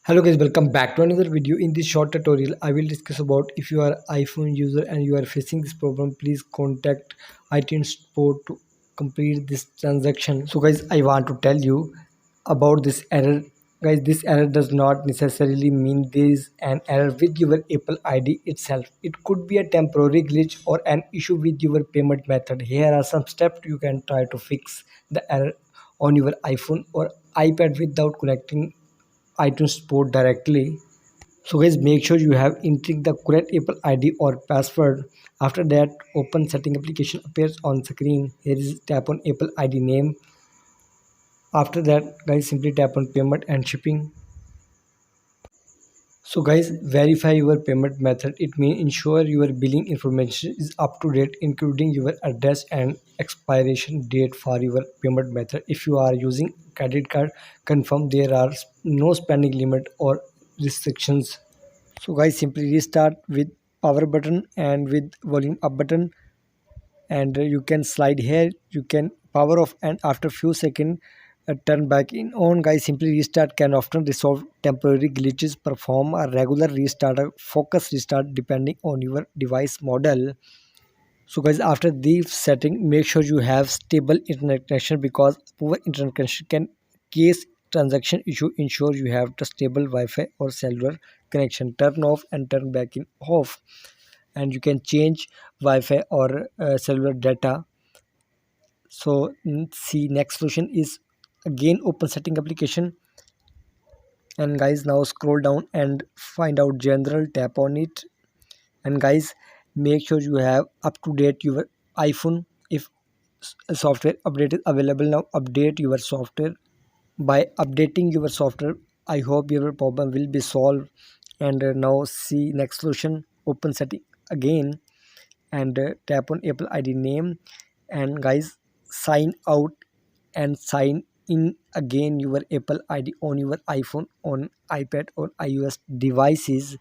Hello guys, welcome back to another video. In this short tutorial, I will discuss about if you are iPhone user and you are facing this problem, please contact iTunes support to complete this transaction. So guys, I want to tell you about this error. Guys, this error does not necessarily mean there is an error with your Apple ID itself. It could be a temporary glitch or an issue with your payment method. Here are some steps you can try to fix the error on your iPhone or iPad without connecting iTunes Support directly. So guys, make sure you have entered the correct Apple ID or password. After that, open setting application appears on screen. Here is tap on Apple ID name. After that, guys, simply tap on payment and shipping. So guys, verify your payment method. It means ensure your billing information is up to date, including your address and expiration date for your payment method. If you are using credit card, confirm there are no spending limit or restrictions. So guys, simply restart with power button and with volume up button, and you can slide here, you can power off, and after few seconds turn back in on. Guys, simply restart can often resolve temporary glitches. Perform a regular restart or focus restart depending on your device model. So guys, after this setting, make sure you have stable internet connection because poor internet connection can cause transaction issue. Ensure you have the stable Wi-Fi or cellular connection. Turn off and turn back in off, and you can change Wi-Fi or cellular data. So see, next solution is again open setting application, and guys, now scroll down and find out general, tap on it, and guys, make sure you have up to date your iPhone. If a software update is available now, update your software. By updating your software, I hope your problem will be solved. And now see next solution, open setting again, and tap on Apple ID name, and guys, sign out and sign in again your Apple ID on your iPhone, on iPad or iOS devices,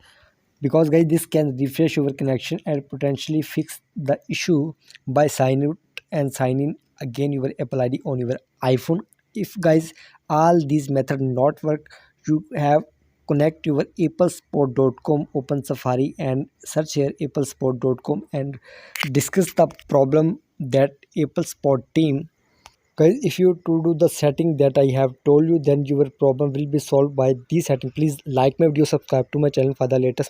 because guys, this can refresh your connection and potentially fix the issue by sign out and sign in again your Apple ID on your iPhone. If guys, all these methods not work, you have connect your applesport.com, open Safari and search here applesport.com and discuss the problem that Apple Sport team. Guys, if you to do the setting that I have told you, then your problem will be solved by this setting. Please like my video, subscribe to my channel for the latest